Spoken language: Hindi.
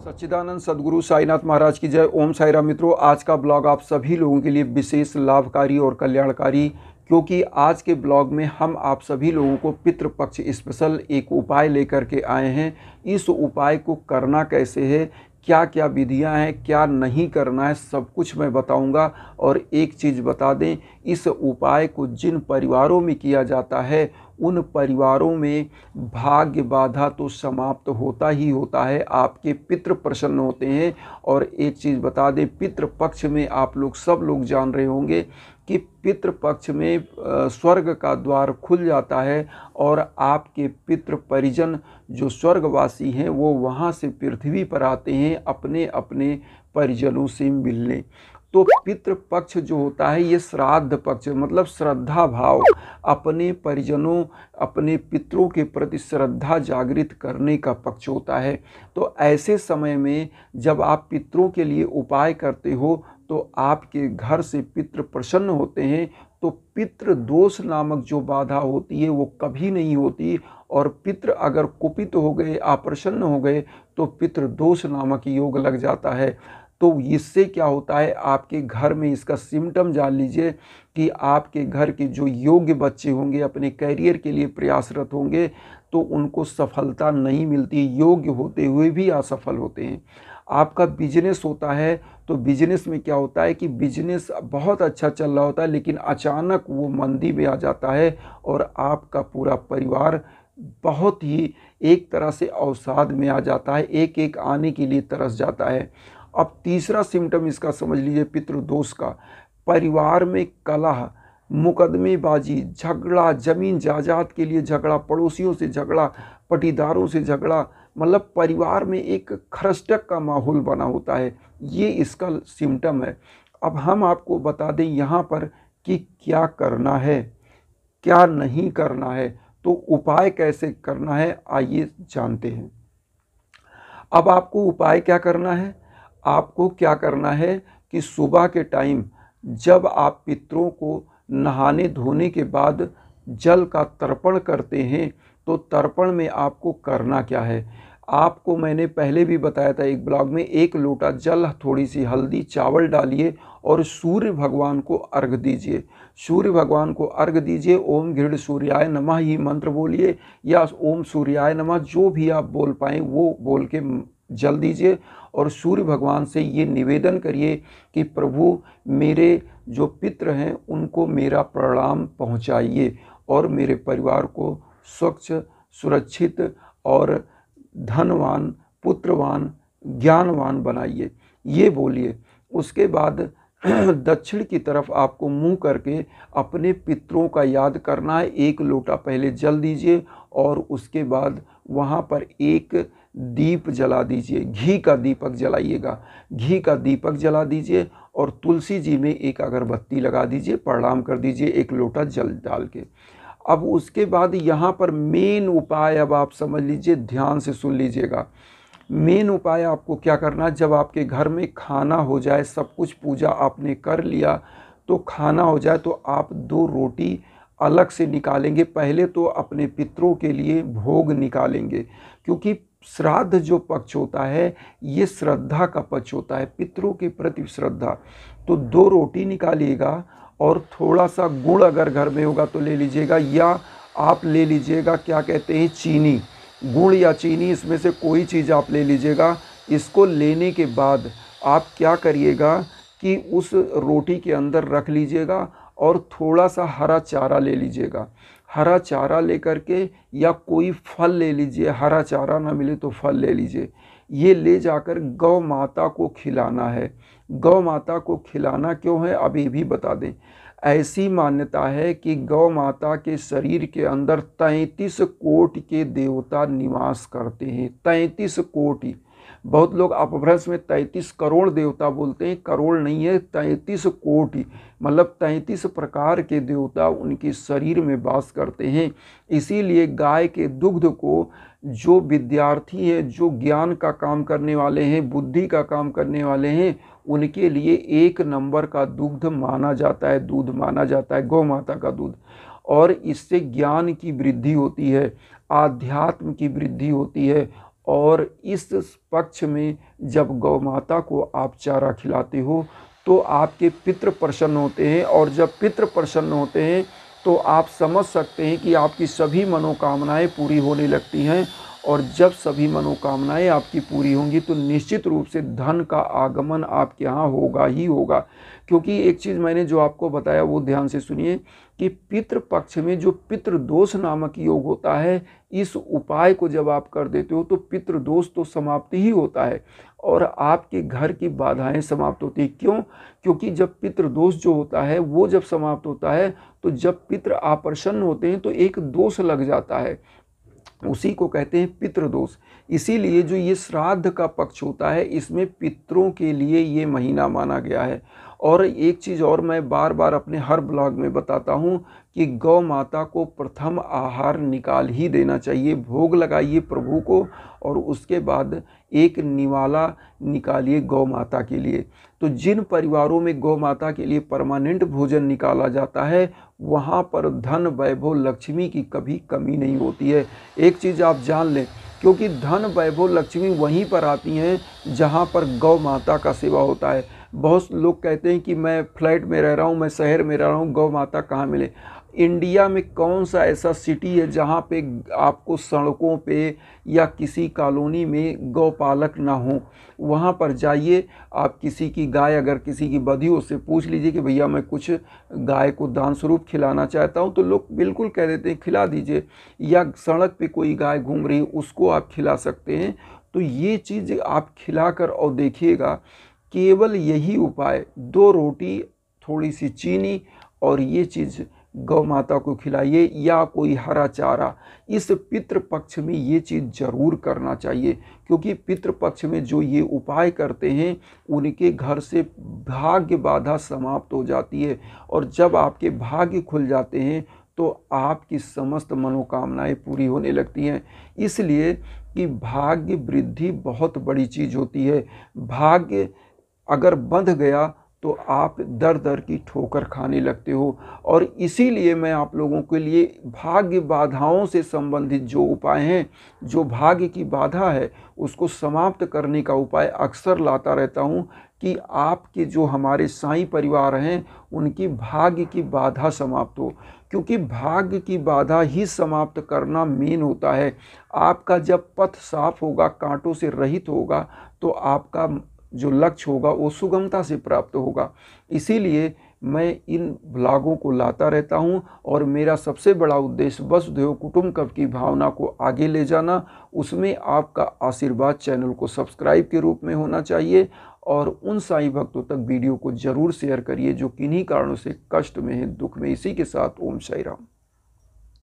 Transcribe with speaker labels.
Speaker 1: सच्चिदानंद सद्गुरु साईनाथ महाराज की जय। ओम साई राम। मित्रों, आज का ब्लॉग आप सभी लोगों के लिए विशेष लाभकारी और कल्याणकारी, क्योंकि आज के ब्लॉग में हम आप सभी लोगों को पितृपक्ष स्पेशल एक उपाय लेकर के आए हैं। इस उपाय को करना कैसे है, क्या क्या विधियां हैं, क्या नहीं करना है, सब कुछ मैं बताऊंगा। और एक चीज़ बता दें, इस उपाय को जिन परिवारों में किया जाता है उन परिवारों में भाग्य बाधा तो समाप्त होता ही होता है, आपके पितृ प्रसन्न होते हैं। और एक चीज़ बता दें, पितृपक्ष में आप लोग सब लोग जान रहे होंगे कि पितृपक्ष में स्वर्ग का द्वार खुल जाता है और आपके पितृ परिजन जो स्वर्गवासी हैं वो वहाँ से पृथ्वी पर आते हैं अपने अपने परिजनों से मिलने। तो पितृपक्ष जो होता है ये श्राद्ध पक्ष, मतलब श्रद्धा भाव, अपने परिजनों अपने पितरों के प्रति श्रद्धा जागृत करने का पक्ष होता है। तो ऐसे समय में जब आप पितरों के लिए उपाय करते हो तो आपके घर से पितृ प्रसन्न होते हैं, तो पितृ दोष नामक जो बाधा होती है वो कभी नहीं होती। और पितृ अगर कुपित हो गए, अप्रसन्न हो गए, तो पितृ दोष नामक योग लग जाता है। तो इससे क्या होता है, आपके घर में इसका सिम्टम जान लीजिए कि आपके घर के जो योग्य बच्चे होंगे, अपने करियर के लिए प्रयासरत होंगे, तो उनको सफलता नहीं मिलती, योग्य होते हुए भी असफल होते हैं। आपका बिजनेस होता है तो बिजनेस में क्या होता है कि बिजनेस बहुत अच्छा चल रहा होता है, लेकिन अचानक वो मंदी में आ जाता है और आपका पूरा परिवार बहुत ही एक तरह से अवसाद में आ जाता है, एक एक आने के लिए तरस जाता है। अब तीसरा सिम्टम इसका समझ लीजिए पितृदोष का। परिवार में कलह, मुकदमेबाजी, झगड़ा, जमीन जायदाद के लिए झगड़ा, पड़ोसियों से झगड़ा, पटीदारों से झगड़ा, मतलब परिवार में एक खरस्टक का माहौल बना होता है, ये इसका सिम्टम है। अब हम आपको बता दें यहाँ पर कि क्या करना है, क्या नहीं करना है, तो उपाय कैसे करना है, आइए जानते हैं। अब आपको उपाय क्या करना है, आपको क्या करना है कि सुबह के टाइम जब आप पितरों को नहाने धोने के बाद जल का तर्पण करते हैं, तो तर्पण में आपको करना क्या है, आपको मैंने पहले भी बताया था एक ब्लॉग में, 1 लोटा जल, थोड़ी सी हल्दी, चावल डालिए और सूर्य भगवान को अर्घ दीजिए। सूर्य भगवान को अर्घ दीजिए, ओम गृढ़ सूर्याय नमः ही मंत्र बोलिए, या ओम सूर्याय नमः, जो भी आप बोल पाएँ वो बोल के जल दीजिए। और सूर्य भगवान से ये निवेदन करिए कि प्रभु मेरे जो पितृ हैं उनको मेरा प्रणाम पहुंचाइए और मेरे परिवार को स्वच्छ, सुरक्षित और धनवान, पुत्रवान, ज्ञानवान बनाइए, ये बोलिए। उसके बाद दक्षिण की तरफ आपको मुंह करके अपने पितरों का याद करना है। 1 लोटा पहले जल दीजिए और उसके बाद वहाँ पर एक दीप जला दीजिए, घी का दीपक जलाइएगा, घी का दीपक जला दीजिए और तुलसी जी में एक अगरबत्ती लगा दीजिए, प्रणाम कर दीजिए 1 लोटा जल डाल के। अब उसके बाद यहाँ पर मेन उपाय, अब आप समझ लीजिए, ध्यान से सुन लीजिएगा। मेन उपाय आपको क्या करना, जब आपके घर में खाना हो जाए, सब कुछ पूजा आपने कर लिया, तो खाना हो जाए तो आप 2 रोटी अलग से निकालेंगे। पहले तो अपने पितरों के लिए भोग निकालेंगे, क्योंकि श्राद्ध जो पक्ष होता है ये श्रद्धा का पक्ष होता है, पितरों के प्रति श्रद्धा। तो 2 रोटी निकालिएगा और थोड़ा सा गुड़ अगर घर में होगा तो ले लीजिएगा, या आप ले लीजिएगा क्या कहते हैं चीनी, गुड़ या चीनी, इसमें से कोई चीज़ आप ले लीजिएगा। इसको लेने के बाद आप क्या करिएगा कि उस रोटी के अंदर रख लीजिएगा और थोड़ा सा हरा चारा ले लीजिएगा। हरा चारा लेकर के, या कोई फल ले लीजिए, हरा चारा ना मिले तो फल ले लीजिए। ये ले जाकर गौ माता को खिलाना है। गौ माता को खिलाना क्यों है, अब ये भी बता दें। ऐसी मान्यता है कि गौ माता के शरीर के अंदर 33 कोटि के देवता निवास करते हैं। 33 कोटि, बहुत लोग अपभ्रंश में 33 करोड़ देवता बोलते हैं, करोड़ नहीं है, 33 कोटि, मतलब 33 प्रकार के देवता उनके शरीर में वास करते हैं। इसीलिए गाय के दुग्ध को जो विद्यार्थी हैं, जो ज्ञान का काम करने वाले हैं, बुद्धि का काम करने वाले हैं, उनके लिए 1 नंबर का दुग्ध माना जाता है, दूध माना जाता है गौ माता का दूध। और इससे ज्ञान की वृद्धि होती है, आध्यात्म की वृद्धि होती है और इस पक्ष में जब गौ माता को आप चारा खिलाते हो तो आपके पितृ प्रसन्न होते हैं, और जब पितृ प्रसन्न होते हैं तो आप समझ सकते हैं कि आपकी सभी मनोकामनाएं पूरी होने लगती हैं। और जब सभी मनोकामनाएं आपकी पूरी होंगी तो निश्चित रूप से धन का आगमन आपके यहाँ होगा ही होगा। क्योंकि एक चीज़ मैंने जो आपको बताया वो ध्यान से सुनिए कि पितृ पक्ष में जो पितृदोष नामक योग होता है, इस उपाय को जब आप कर देते हो तो पितृदोष तो समाप्ति ही होता है और आपके घर की बाधाएं समाप्त होती है। क्यों? क्योंकि जब पितृदोष जो होता है वो जब समाप्त होता है तो जब पितृ अप्रसन्न होते हैं तो एक दोष लग जाता है, उसी को कहते हैं पितृदोष। इसीलिए जो ये श्राद्ध का पक्ष होता है इसमें पितरों के लिए ये महीना माना गया है। और एक चीज़ और मैं बार बार अपने हर ब्लॉग में बताता हूँ कि गौ माता को प्रथम आहार निकाल ही देना चाहिए। भोग लगाइए प्रभु को और उसके बाद एक निवाला निकालिए गौ माता के लिए। तो जिन परिवारों में गौ माता के लिए परमानेंट भोजन निकाला जाता है वहाँ पर धन वैभव लक्ष्मी की कभी कमी नहीं होती है। एक चीज़ आप जान लें, क्योंकि धन वैभव लक्ष्मी वहीं पर आती हैं जहाँ पर गौ माता का सेवा होता है। बहुत लोग कहते हैं कि मैं फ्लैट में रह रहा हूँ, मैं शहर में रह रहा हूँ, गौ माता कहाँ मिले। इंडिया में कौन सा ऐसा सिटी है जहाँ पे आपको सड़कों पे या किसी कॉलोनी में गौपालक ना हो? वहाँ पर जाइए, आप किसी की गाय अगर किसी की बधी हो उससे पूछ लीजिए कि भैया मैं कुछ गाय को दान स्वरूप खिलाना चाहता हूँ, तो लोग बिल्कुल कह देते हैं खिला दीजिए। या सड़क पे कोई गाय घूम रही है उसको आप खिला सकते हैं। तो ये चीज़ आप खिलाकर और देखिएगा, केवल यही उपाय 2 रोटी थोड़ी सी चीनी और ये चीज़ गौ माता को खिलाइए या कोई हरा चारा। इस पितृपक्ष में ये चीज़ जरूर करना चाहिए, क्योंकि पितृपक्ष में जो ये उपाय करते हैं उनके घर से भाग्य बाधा समाप्त हो जाती है। और जब आपके भाग्य खुल जाते हैं तो आपकी समस्त मनोकामनाएं पूरी होने लगती हैं। इसलिए कि भाग्य वृद्धि बहुत बड़ी चीज़ होती है। भाग्य अगर बंध गया तो आप दर दर की ठोकर खाने लगते हो। और इसीलिए मैं आप लोगों के लिए भाग्य बाधाओं से संबंधित जो उपाय हैं, जो भाग्य की बाधा है उसको समाप्त करने का उपाय अक्सर लाता रहता हूं कि आपके जो हमारे साईं परिवार हैं उनकी भाग्य की बाधा समाप्त हो। क्योंकि भाग्य की बाधा ही समाप्त करना मेन होता है। आपका जब पथ साफ होगा, कांटों से रहित होगा, तो आपका जो लक्ष्य होगा वो सुगमता से प्राप्त होगा। इसीलिए मैं इन ब्लॉगों को लाता रहता हूं और मेरा सबसे बड़ा उद्देश्य वसुधैव कुटुंबकम की भावना को आगे ले जाना। उसमें आपका आशीर्वाद चैनल को सब्सक्राइब के रूप में होना चाहिए और उन साईं भक्तों तक वीडियो को जरूर शेयर करिए जो किन्हीं कारणों से कष्ट में हैं, दुख में। इसी के साथ ओम साई राम।